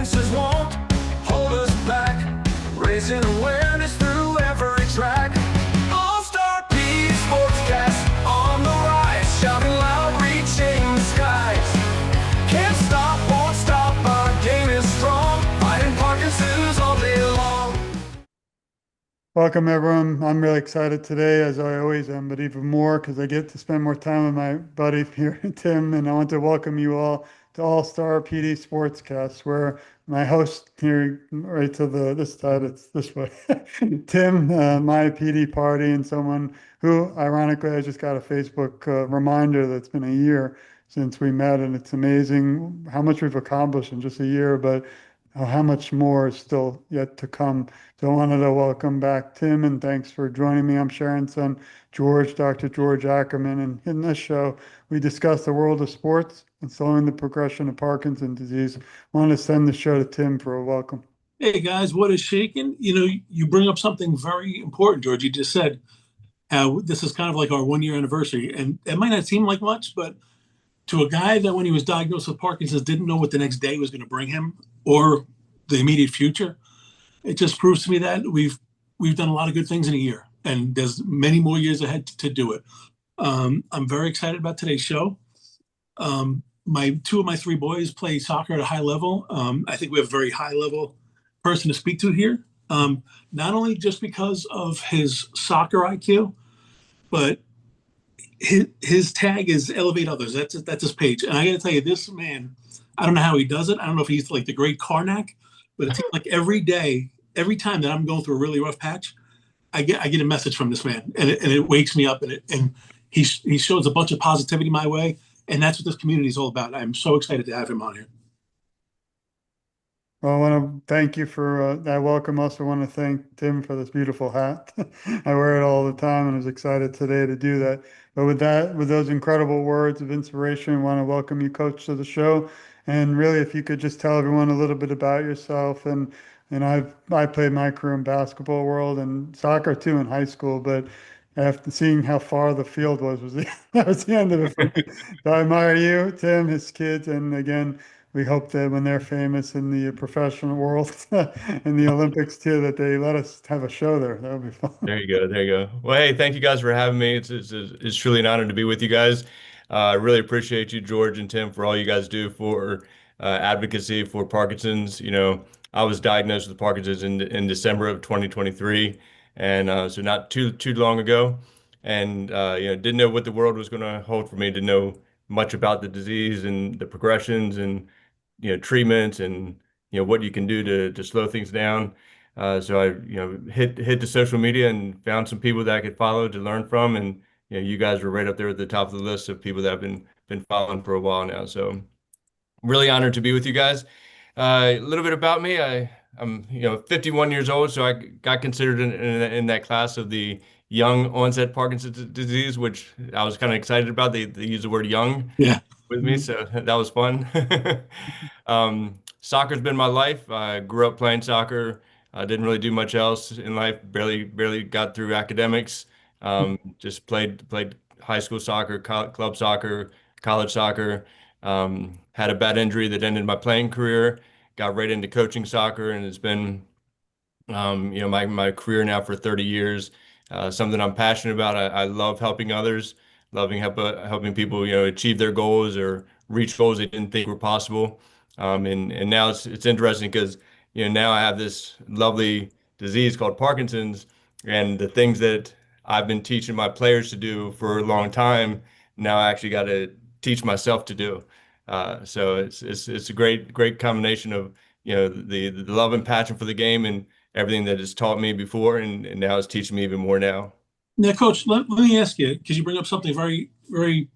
fences won't hold us back, raising awareness through every track. All-Star PD Sportscast on the rise, shouting loud, reaching the skies. Can't stop, won't stop, our game is strong, fighting Parkinson's all day long. Welcome, everyone. I'm really excited today, as I always am, but even more because I get to spend more time with my buddy here, Tim, and I want to welcome you all to All-Star PD Sportscast, where my host here, right to this side, it's this way, Tim, my PD party, and someone who, ironically, I just got a Facebook reminder that's been a year since we met, and it's amazing how much we've accomplished in just a year, but how much more is still yet to come. So I wanted to welcome back Tim, and thanks for joining me. I'm Sharon's son, George, Dr. George Ackerman, and in this show, we discuss the world of sports and slowing the progression of Parkinson's disease. I want to send the show to Tim for a welcome. Hey guys, what is shaking? You bring up something very important, George. You just said this is kind of like our 1 year anniversary, and it might not seem like much, but to a guy that when he was diagnosed with Parkinson's didn't know what the next day was going to bring him or the immediate future, it just proves to me that we've done a lot of good things in a year, and there's many more years ahead to do it. I'm very excited about today's show. Two of my three boys play soccer at a high level. I think we have a very high level person to speak to here. Not only just because of his soccer IQ, but his tag is elevate others. That's his page. And I got to tell you, this man, I don't know how he does it. I don't know if he's like the great Karnak, but it seems like every day, every time that I'm going through a really rough patch, I get a message from this man, and it wakes me up, and he shows a bunch of positivity my way, and that's what this community is all about. I'm so excited to have him on here. Well, I want to thank you for that welcome. Also want to thank Tim for this beautiful hat. I wear it all the time and I was excited today to do that. But with that, with those incredible words of inspiration, I want to welcome you, Coach, to the show. And really, if you could just tell everyone a little bit about yourself. And I played my career in basketball world and soccer too in high school, but after seeing how far the field was that was the end of it for me. So I admire you, Tim, his kids, and again, we hope that when they're famous in the professional world in the Olympics too, that they let us have a show there. That would be fun. There you go. There you go. Well, hey, thank you guys for having me. It's truly an honor to be with you guys. I really appreciate you, George and Tim, for all you guys do for advocacy for Parkinson's. I was diagnosed with Parkinson's in December of 2023, and so not too long ago. And didn't know what the world was going to hold for me. Didn't know much about the disease and the progressions and treatments and what you can do to slow things down. So I hit the social media and found some people that I could follow to learn from, and you guys were right up there at the top of the list of people that I've been following for a while now. So really honored to be with you guys. A little bit about me. I'm 51 years old, so I got considered in that class of the young onset Parkinson's disease, which I was kind of excited about. They use the word young. Yeah. With me, so that was fun. Soccer's been my life. I grew up playing soccer. I didn't really do much else in life. Barely got through academics. Just played high school soccer, club soccer, college soccer. Had a bad injury that ended my playing career. Got right into coaching soccer, and it's been my career now for 30 years. Something I'm passionate about. I love helping others. Helping people, achieve their goals or reach goals they didn't think were possible. And now it's interesting because, now I have this lovely disease called Parkinson's, and the things that I've been teaching my players to do for a long time, now I actually got to teach myself to do. So it's a great combination of, the love and passion for the game and everything that it's taught me before, and now it's teaching me even more now. Now, Coach, let me ask you, because you bring up something very, very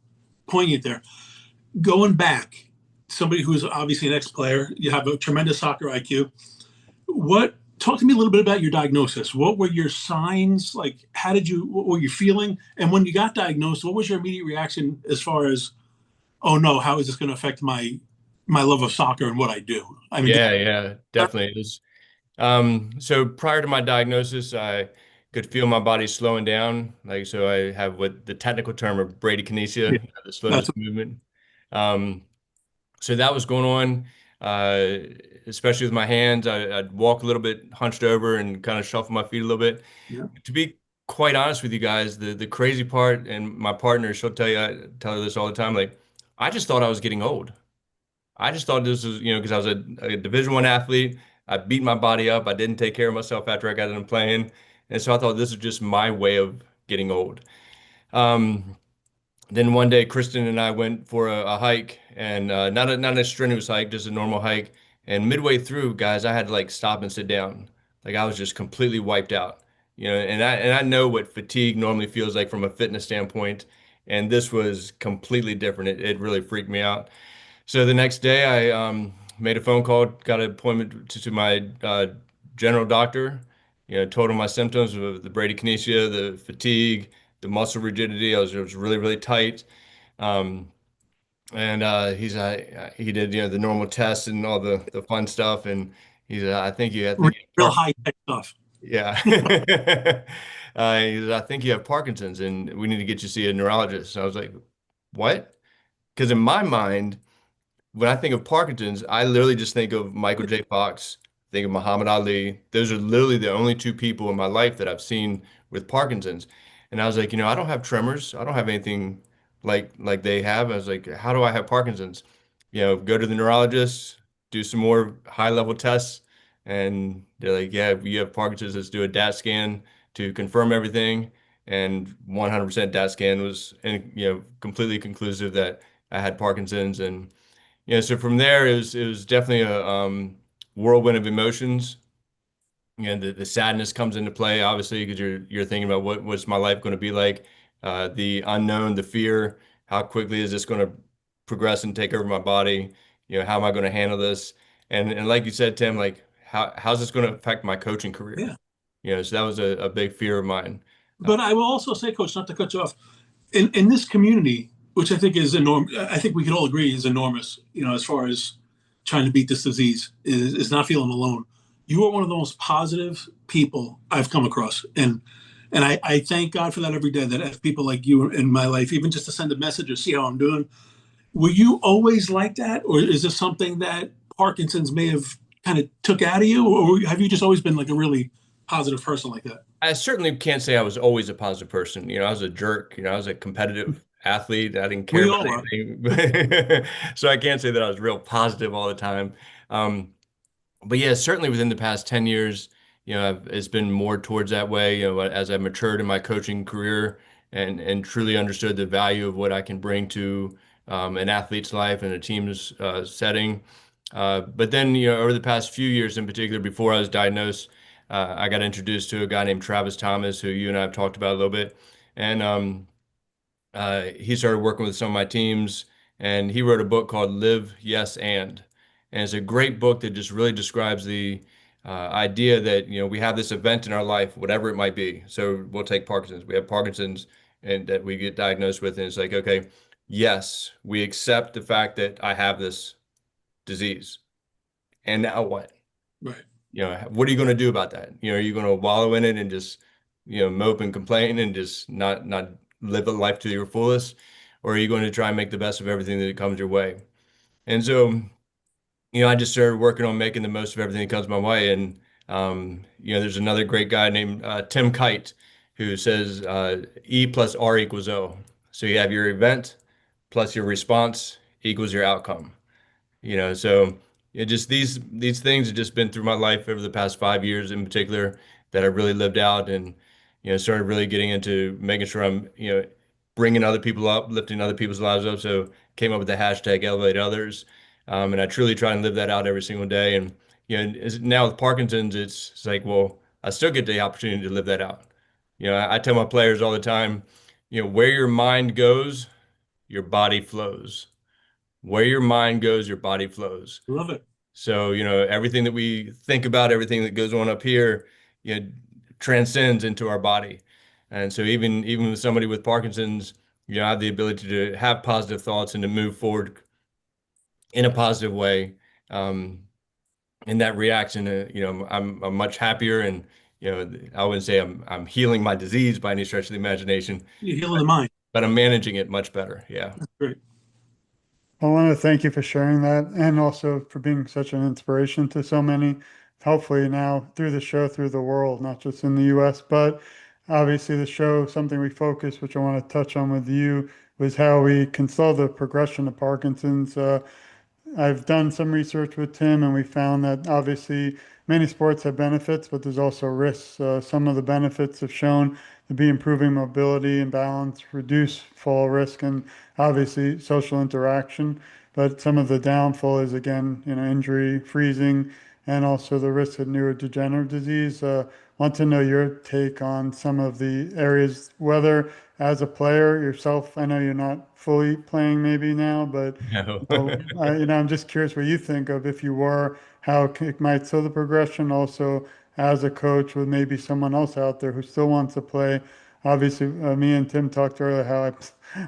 poignant there. Going back, somebody who's obviously an ex-player, you have a tremendous soccer IQ. Talk to me a little bit about your diagnosis. What were your signs? Like, what were you feeling? And when you got diagnosed, what was your immediate reaction as far as, oh no, how is this going to affect my love of soccer and what I do? I mean, yeah, definitely. It was, so prior to my diagnosis, I could feel my body slowing down. So I have what the technical term of bradykinesia, the slowness of movement. So that was going on. uh, especially with my hands. I'd walk a little bit hunched over and kind of shuffle my feet a little bit. Yeah. To be quite honest with you guys, the crazy part, and my partner, she'll tell you, I tell her this all the time, like, I just thought I was getting old. I just thought this was, because I was a Division I athlete. I beat my body up. I didn't take care of myself after I got done playing. And so I thought this was just my way of getting old. Um, then one day, Kristen and I went for a hike, and not a strenuous hike, just a normal hike. And midway through, guys, I had to like stop and sit down. Like I was just completely wiped out. And I know what fatigue normally feels like from a fitness standpoint, and this was completely different. It really freaked me out. So the next day, I made a phone call, got an appointment to my general doctor. Told him my symptoms of the bradykinesia, the fatigue, the muscle rigidity. I was really, really tight. Um, and he did the normal tests and all the fun stuff. And I think Real high tech stuff. yeah. He said, I think you have Parkinson's, and we need to get you to see a neurologist. So I was like, what? Because in my mind, when I think of Parkinson's, I literally just think of Michael J. Fox, think of Muhammad Ali. Those are literally the only two people in my life that I've seen with Parkinson's. And I was like, I don't have tremors. I don't have anything like they have. I was like, how do I have Parkinson's? Go to the neurologist, do some more high level tests, and they're like, yeah, you have Parkinson's. Let's do a DAT scan to confirm everything. And 100% DAT scan was, completely conclusive that I had Parkinson's. And so from there, it was definitely a whirlwind of emotions. The sadness comes into play, obviously, because you're thinking about what's my life going to be like, the unknown, the fear, how quickly is this going to progress and take over my body? How am I going to handle this? And like you said, Tim, like how's this going to affect my coaching career? Yeah. So that was a big fear of mine. But I will also say, Coach, not to cut you off, in this community, which I think is enormous, I think we can all agree is enormous, as far as trying to beat this disease, is not feeling alone. You are one of the most positive people I've come across. And I thank God for that every day, that I have people like you in my life, even just to send a message or see how I'm doing. Were you always like that? Or is this something that Parkinson's may have kind of took out of you? Or have you just always been like a really positive person like that? I certainly can't say I was always a positive person. I was a jerk. I was a competitive athlete. I didn't care We about all are. anything. So I can't say that I was real positive all the time. Um, but yeah, certainly within the past 10 years, it's been more towards that way, as I matured in my coaching career and truly understood the value of what I can bring to an athlete's life and a team's setting. But then, over the past few years in particular, before I was diagnosed, I got introduced to a guy named Travis Thomas, who you and I have talked about a little bit. And he started working with some of my teams, and he wrote a book called Live, Yes, and it's a great book that just really describes the idea that, we have this event in our life, whatever it might be. So we'll take Parkinson's. We have Parkinson's and that we get diagnosed with, and it's like, okay, yes, we accept the fact that I have this disease. And now what? Right. What are you going to do about that? Are you going to wallow in it and just, mope and complain and just not live a life to your fullest? Or are you going to try and make the best of everything that comes your way? And so, I just started working on making the most of everything that comes my way. And, there's another great guy named Tim Kite who says E plus R equals O. So you have your event plus your response equals your outcome. So it just these things have just been through my life over the past 5 years in particular that I really lived out and started really getting into making sure I'm bringing other people up, lifting other people's lives up. So came up with the hashtag Elevate Others, and I truly try and live that out every single day. And now with Parkinson's, it's like, well, I still get the opportunity to live that out. I tell my players all the time, where your mind goes, your body flows. Where your mind goes, your body flows. Love it. So, everything that we think about, everything that goes on up here, transcends into our body. And so even with somebody with Parkinson's, I have the ability to have positive thoughts and to move forward in a positive way. And that reaction, I'm much happier and, I wouldn't say I'm healing my disease by any stretch of the imagination, You're healing the mind. but I'm managing it much better. Yeah. Great. I want to thank you for sharing that and also for being such an inspiration to so many, hopefully now through the show, through the world, not just in the US, but obviously the show, something we focus, which I want to touch on with you, was how we can slow the progression of Parkinson's. I've done some research with Tim, and we found that obviously many sports have benefits, but there's also risks. Some of the benefits have shown to be improving mobility and balance, reduce fall risk, and obviously social interaction. But some of the downfall is again, injury, freezing, and also the risk of neurodegenerative disease. Want to know your take on some of the areas, whether as a player yourself, I know you're not fully playing maybe now, but No. I'm just curious what you think of if you were, how it might slow the progression. Also, as a coach with maybe someone else out there who still wants to play. Obviously, me and Tim talked earlier how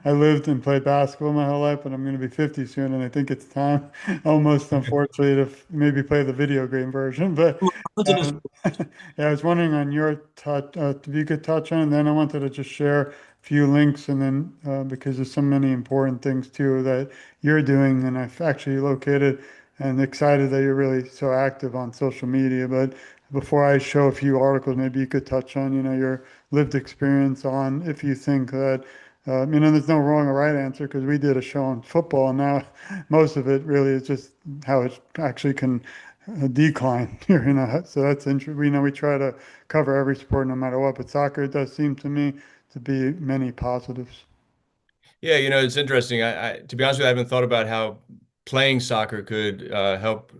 I lived and played basketball my whole life, but I'm going to be 50 soon, and I think it's time, almost unfortunately, to maybe play the video game version. But um, yeah, I was wondering on your touch, if you could touch on, and then I wanted to just share a few links, and then because there's so many important things too that you're doing, and I've actually located and excited that you're really so active on social media. But before I show a few articles, maybe you could touch on, your lived experience on if you think that, there's no wrong or right answer because we did a show on football, and now most of it really is just how it actually can decline here, So that's interesting. We know we try to cover every sport no matter what, but soccer does seem to me to be many positives. Yeah, it's interesting. To be honest with you, I haven't thought about how playing soccer could help,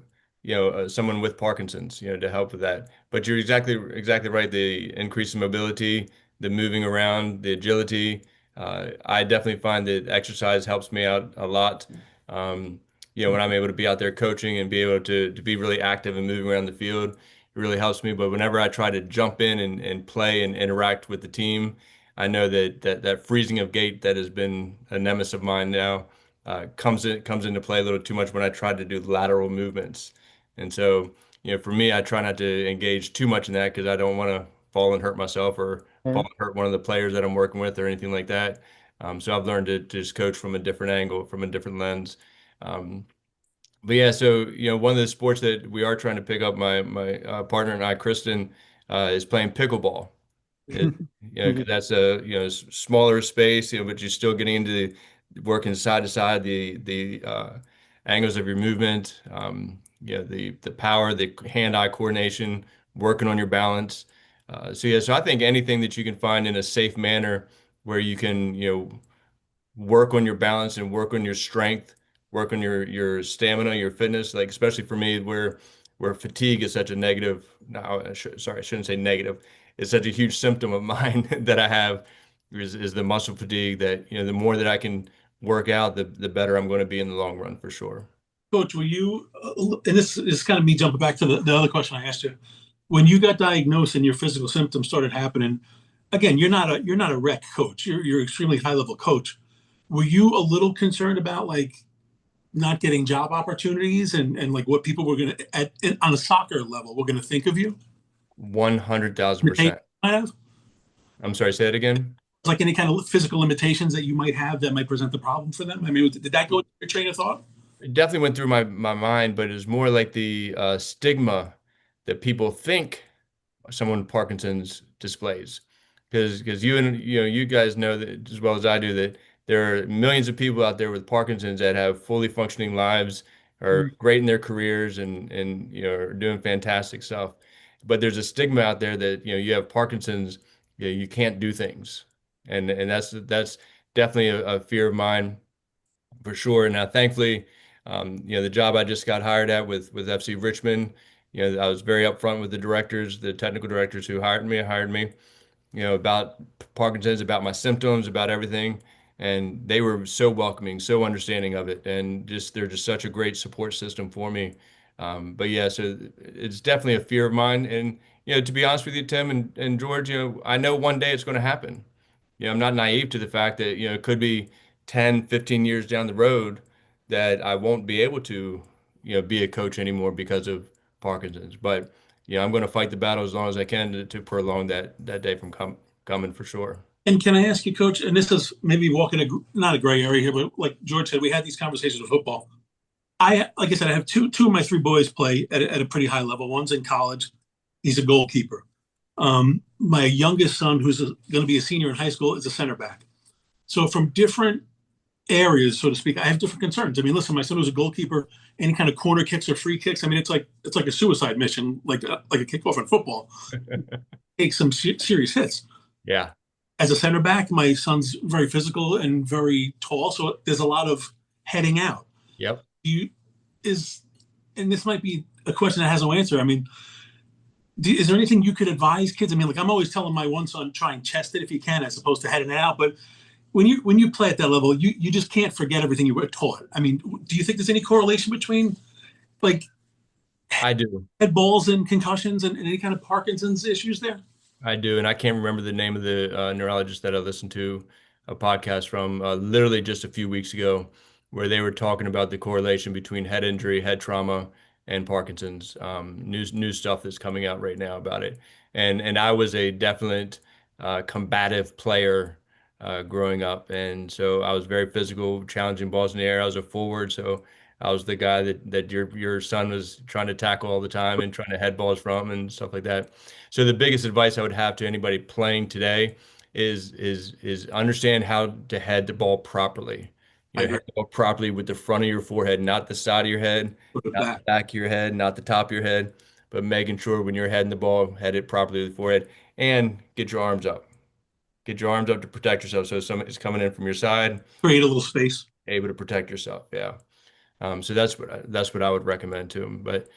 someone with Parkinson's, to help with that. But you're exactly right. The increase in mobility, the moving around, the agility. I definitely find that exercise helps me out a lot. When I'm able to be out there coaching and be able to be really active and moving around the field, it really helps me. But whenever I try to jump in and play and interact with the team, I know that freezing of gait that has been a nemesis of mine now comes into play a little too much when I try to do lateral movements. And so, for me, I try not to engage too much in that because I don't want to fall and hurt myself or fall Right. and hurt one of the players that I'm working with or anything like that. So I've learned to just coach from a different angle, from a different lens. Um, but yeah, so one of the sports that we are trying to pick up, my partner and I, Kristen, is playing pickleball. It, because that's a smaller space, but you're still getting into working side to side, the angles of your movement, the power, the hand-eye coordination, working on your balance. So yeah, so I think anything that you can find in a safe manner where you can work on your balance and work on your strength, work on your stamina, your fitness. Like especially for me, where fatigue is such a negative. No, sorry, I shouldn't say negative. It's such a huge symptom of mine that I have is the muscle fatigue. That the more that I can work out, the better I'm going to be in the long run for sure. Coach, were you, and this is kind of me jumping back to the other question I asked you. When you got diagnosed and your physical symptoms started happening, again, you're not a rec coach. You're extremely high level coach. Were you a little concerned about like not getting job opportunities and like what people were gonna on a soccer level were gonna think of you? 100,000%. Might have I'm sorry, say it again. like any kind of physical limitations that you might have that might present the problem for them. I mean, did that go into your train of thought? It definitely went through my mind, but it's more like the stigma that people think someone with Parkinson's displays. Because you guys know that as well as I do that there are millions of people out there with Parkinson's that have fully functioning lives, are great in their careers and are doing fantastic stuff. But there's a stigma out there that you have Parkinson's, you can't do things. And that's definitely a fear of mine for sure. Now, thankfully, the job I just got hired at with FC Richmond, I was very upfront with the directors, the technical directors who hired me, about Parkinson's, about my symptoms, about everything. And they were so welcoming, so understanding of it, and they're just such a great support system for me. But yeah, so it's definitely a fear of mine. And to be honest with you, Tim and George, I know one day it's going to happen. I'm not naive to the fact that, it could be 10, 15 years down the road that I won't be able to, be a coach anymore because of Parkinson's. But, I'm going to fight the battle as long as I can to prolong that day from coming for sure. And can I ask you, Coach, and this is maybe walking not a gray area here, but like George said, we had these conversations with football. Like I said, I have two of my three boys play at a pretty high level. One's in college. He's a goalkeeper. My youngest son, who's going to be a senior in high school, is a center back. So from different areas, so to speak, I have different concerns. I mean, listen, my son was a goalkeeper. Any kind of corner kicks or free kicks, I mean, it's like a suicide mission, like a kickoff in football. Take some serious hits. Yeah. As a center back, my son's very physical and very tall, so there's a lot of heading out. Yep. And this might be a question that has no answer. I mean, is there anything you could advise kids? I mean, like I'm always telling my one son, try and chest it if you can, as opposed to heading it out. But when you play at that level, you just can't forget everything you were taught. I mean, do you think there's any correlation between like I do. head balls and concussions and any kind of Parkinson's issues there? I do, and I can't remember the name of the neurologist that I listened to a podcast from literally just a few weeks ago, where they were talking about the correlation between head injury, head trauma, and Parkinson's. New stuff that's coming out right now about it, and I was a definite combative player growing up, and so I was very physical, challenging balls in the air. I was a forward, so I was the guy that your son was trying to tackle all the time and trying to head balls from and stuff like that. So the biggest advice I would have to anybody playing today is understand how to head the ball properly. You know, head the ball properly with the front of your forehead, not the side of your head, not the back of your head, not the top of your head, but making sure when you're heading the ball, head it properly with the forehead and get your arms up. Get your arms up to protect yourself. So if somebody's coming in from your side, Create a little space. able to protect yourself. Yeah. So that's what I would recommend to him. But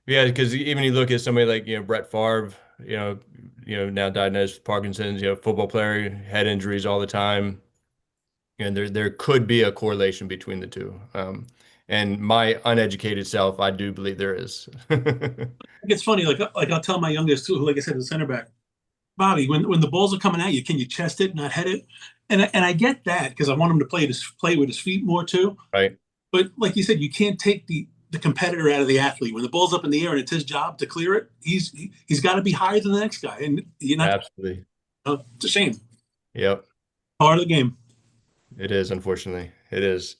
yeah, because even you look at somebody like, Brett Favre, now diagnosed with Parkinson's, football player, head injuries all the time. And there could be a correlation between the two. And my uneducated self, I do believe there is. It's funny, like I'll tell my youngest too, who, like I said, is a center back. Bobby, when the balls are coming at you, can you chest it, not head it? And I get that because I want him to play with his feet more too. Right. But like you said, you can't take the competitor out of the athlete. When the ball's up in the air and it's his job to clear it, he's got to be higher than the next guy, and you're not. Absolutely. It's a shame. Yep. Part of the game. It is, unfortunately. It is.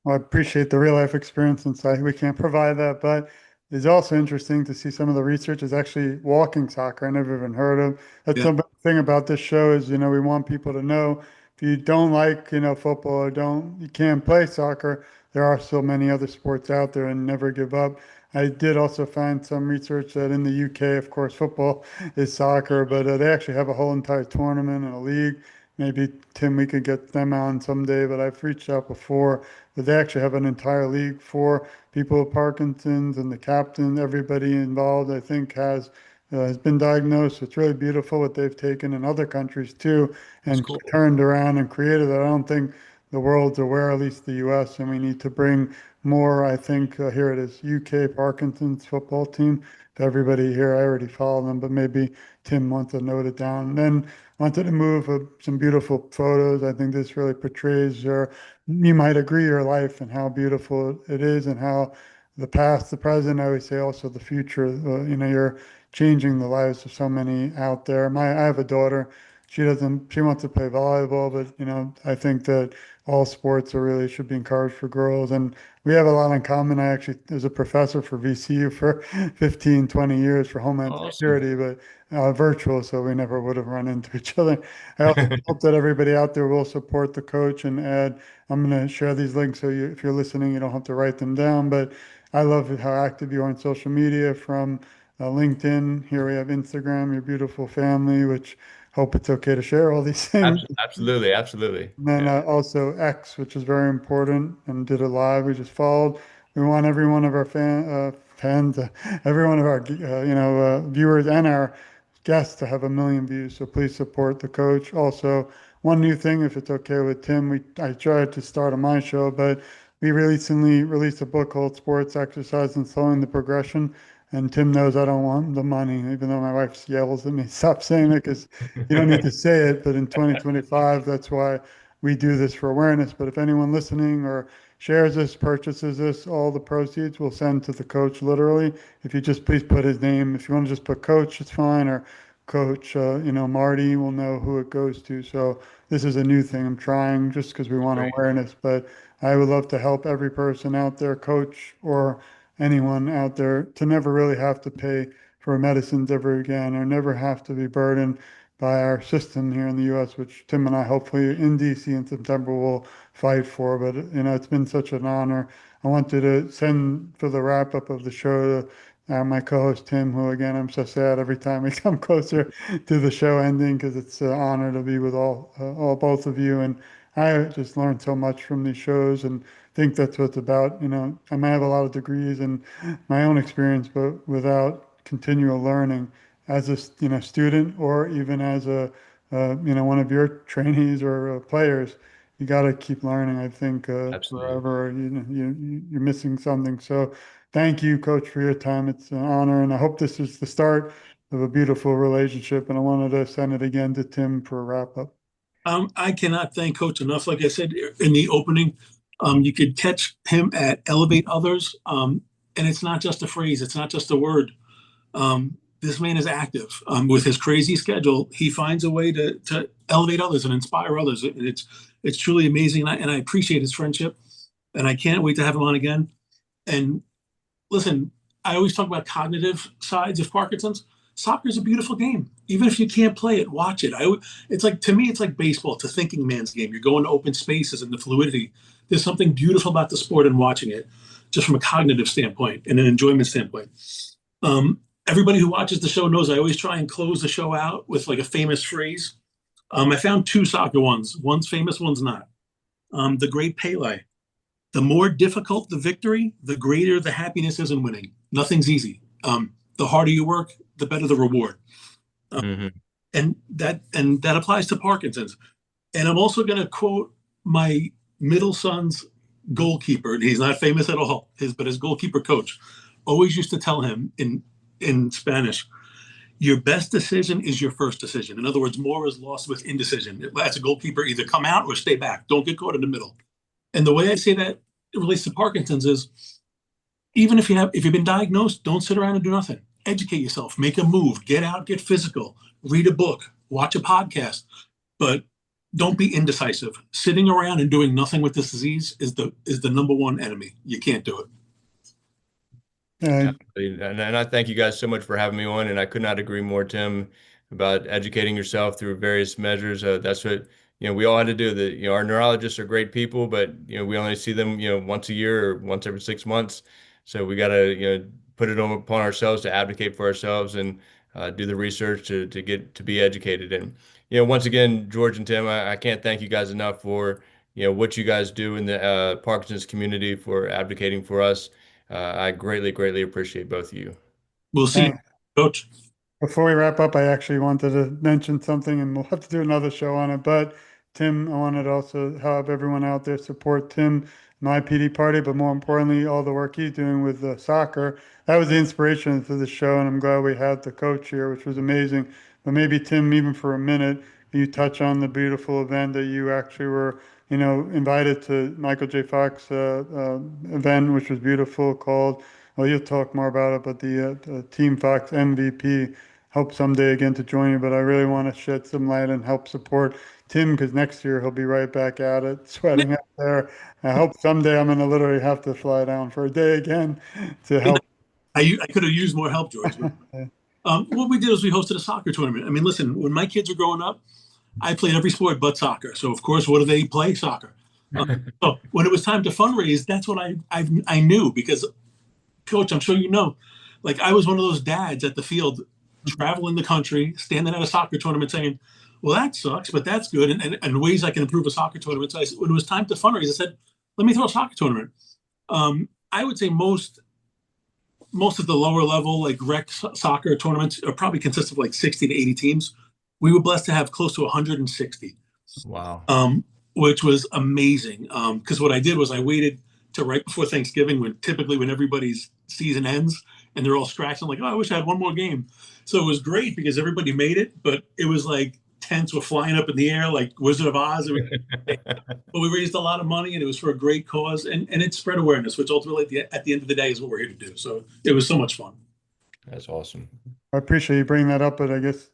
Well, I appreciate the real life experience inside. We can't provide that, but it's also interesting to see some of the research is actually walking soccer. I never even heard of. That's the thing about this show is, we want people to know if you don't like, football or you can't play soccer, there are so many other sports out there and never give up. I did also find some research that in the UK, of course, football is soccer, but they actually have a whole entire tournament and a league. Maybe, Tim, we could get them on someday, but I've reached out before. But they actually have an entire league for people with Parkinson's, and the captain, everybody involved, I think, has been diagnosed. It's really beautiful what they've taken in other countries too and cool. turned around and created it. I don't think the world's aware, at least the US, and we need to bring more. I think here it is, UK Parkinson's football team. To everybody here, I already follow them, but maybe Tim wants to note it down. And then wanted to move some beautiful photos. I think this really portrays you might agree, your life and how beautiful it is, and how the past, the present, I always say also the future, you're changing the lives of so many out there. I have a daughter. She wants to play volleyball, but I think that all sports should be encouraged for girls. And we have a lot in common. I actually was a professor for VCU for 15, 20 years for Homeland Security, but virtual, so we never would have run into each other. I also hope that everybody out there will support the coach and I'm going to share these links so if you're listening, you don't have to write them down. But I love how active you are on social media, from LinkedIn. Here we have Instagram, your beautiful family, which hope it's okay to share all these things. Absolutely, absolutely. And then also X, which is very important, and did it live. We just followed. We want every one of our fans, every one of our viewers and our guests to have 1 million views. So please support the coach. Also, one new thing, if it's okay with Tim, I tried to start on my show, but we recently released a book called Sports, Exercise, and Slowing the Progression. And Tim knows I don't want the money, even though my wife yells at me, stop saying it, because you don't need to say it. But in 2025, that's why we do this, for awareness. But if anyone listening or shares this, purchases this, all the proceeds we'll send to the coach, literally. If you just please put his name. If you want to just put coach, it's fine, or coach, Marty will know who it goes to. So this is a new thing I'm trying just because we want Great. awareness, but I would love to help every person out there, coach or anyone out there, to never really have to pay for medicines ever again, or never have to be burdened by our system here in the US, which Tim and I hopefully in DC in September will fight for. But it's been such an honor. I wanted to send for the wrap up of the show to my co-host Tim, who again I'm so sad every time we come closer to the show ending, because it's an honor to be with all both of you, and I just learned so much from these shows, and think that's what it's about. I might have a lot of degrees and my own experience, but without continual learning as a student, or even as a one of your trainees or players, you got to keep learning. I think Absolutely. forever you're missing something. So thank you, Coach, for your time. It's an honor, and I hope this is the start of a beautiful relationship. And I wanted to send it again to Tim for a wrap up. I cannot thank Coach enough. Like I said in the opening, you could catch him at Elevate Others. And it's not just a phrase, it's not just a word. This man is active. With his crazy schedule, he finds a way to elevate others and inspire others. It's truly amazing. And I appreciate his friendship. And I can't wait to have him on again. And listen, I always talk about cognitive sides of Parkinson's. Soccer is a beautiful game. Even if you can't play it, watch it. It's like, to me, it's like baseball. It's a thinking man's game. You're going to open spaces and the fluidity. There's something beautiful about the sport and watching it, just from a cognitive standpoint and an enjoyment standpoint. Everybody who watches the show knows I always try and close the show out with like a famous phrase. I found two soccer ones. One's famous, one's not. The great Pele. The more difficult the victory, the greater the happiness is in winning. Nothing's easy. The harder you work, the better the reward. And that applies to Parkinson's. And I'm also going to quote my middle son's goalkeeper. He's not famous at all, but his goalkeeper coach always used to tell him in Spanish, your best decision is your first decision. In other words, more is lost with indecision. As a goalkeeper, either come out or stay back. Don't get caught in the middle. And the way I say that it relates to Parkinson's is, even if you've been diagnosed, don't sit around and do nothing. Educate yourself, make a move, get out, get physical, read a book, watch a podcast, but don't be indecisive. Sitting around and doing nothing with this disease is the number one enemy. You can't do it. And I thank you guys so much for having me on, and I could not agree more, Tim, about educating yourself through various measures. That's what we all had to do. Our neurologists are great people, but we only see them once a year or once every 6 months. So we got to put it upon ourselves to advocate for ourselves and do the research to get to be educated. And once again, George and Tim, I can't thank you guys enough for what you guys do in the Parkinson's community, for advocating for us. I greatly appreciate both of you. We'll see you, Coach. Before we wrap up, I actually wanted to mention something, and we'll have to do another show on it. But Tim, I wanted to also have everyone out there support Tim, MYPDPARTY, but more importantly, all the work he's doing with soccer. That was the inspiration for the show, and I'm glad we had the coach here, which was amazing. But maybe, Tim, even for a minute, you touch on the beautiful event that you actually were invited to, Michael J. Fox event, which was beautiful, called, well, you'll talk more about it, but the Team Fox MVP. Hope someday again to join you, but I really want to shed some light and help support Tim, because next year he'll be right back at it, sweating out there. I hope someday I'm going to literally have to fly down for a day again to help. I could have used more help, George. What we did was we hosted a soccer tournament. I mean, listen, when my kids were growing up, I played every sport but soccer. So, of course, what do they play? Soccer. So when it was time to fundraise, that's what I knew, because, Coach, I'm sure you know, like, I was one of those dads at the field traveling the country, standing at a soccer tournament saying, well, that sucks, but that's good, and ways I can improve a soccer tournament. So when it was time to fundraise, I said, let me throw a soccer tournament. I would say most of the lower level, like rec soccer tournaments, are probably consist of like 60 to 80 teams. We were blessed to have close to 160. Wow. Which was amazing. Because what I did was I waited to right before Thanksgiving, when everybody's season ends and they're all scratching, like, oh, I wish I had one more game. So it was great because everybody made it, but it was like tents were flying up in the air like Wizard of Oz. But we raised a lot of money, and it was for a great cause, and it spread awareness, which ultimately at the end of the day is what we're here to do. So it was so much fun. That's awesome. I appreciate you bringing that up, but I guess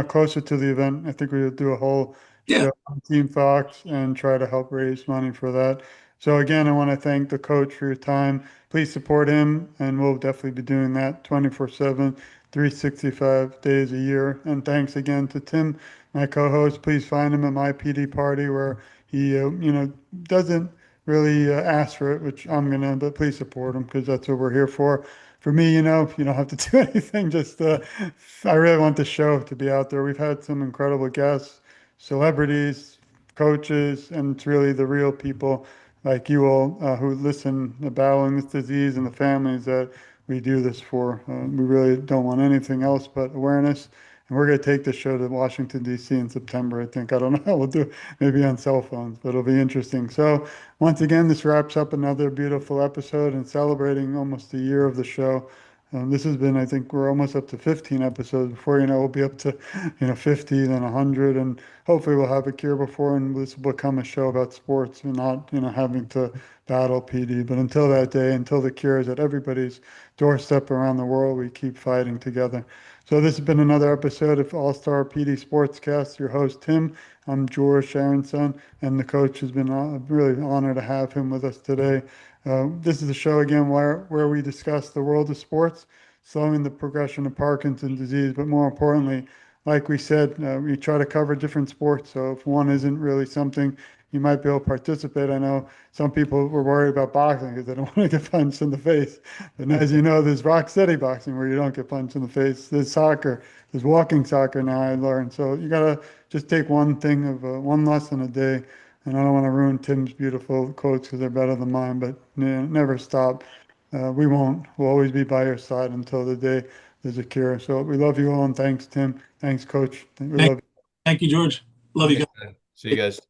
closer to the event, I think we would do a whole Yeah. show on Team Fox and try to help raise money for that. So again, I want to thank the coach for your time. Please support him, and we'll definitely be doing that 24/7, 365 days a year. And thanks again to Tim, my co-host. Please find him at my PD party where he, doesn't really ask for it, which I'm gonna, but please support him because that's what we're here for. For me, you don't have to do anything. Just, I really want the show to be out there. We've had some incredible guests, celebrities, coaches, and it's really the real people like you all who listen to battling this disease and the families that we do this for. We really don't want anything else but awareness. And we're going to take the show to Washington, D.C. in September, I think. I don't know how we'll do it, maybe on cell phones, but it'll be interesting. So, once again, this wraps up another beautiful episode and celebrating almost a year of the show. This has been, I think we're almost up to 15 episodes. Before you know, we'll be up to, 50, then 100, and hopefully we'll have a cure before, and this will become a show about sports and not, having to battle PD. But until that day, until the cure is at everybody's doorstep around the world, we keep fighting together. So this has been another episode of All-Star PD Sportscast. Your host, Tim. I'm George, Sharon's son, and the coach has been really honored to have him with us today. This is the show again where we discuss the world of sports, slowing the progression of Parkinson's disease, but more importantly, like we said, we try to cover different sports. So if one isn't really something you might be able to participate, I know some people were worried about boxing because they don't want to get punched in the face. And as you know, there's rock steady boxing where you don't get punched in the face. There's soccer, there's walking soccer now I learned. So you got to just take one thing of one lesson a day. And I don't want to ruin Tim's beautiful quotes because they're better than mine, but never stop. We won't. We'll always be by your side until the day there's a cure. So we love you all, and thanks, Tim. Thanks, Coach. We love you. Thank you, George. Love you guys. See you guys.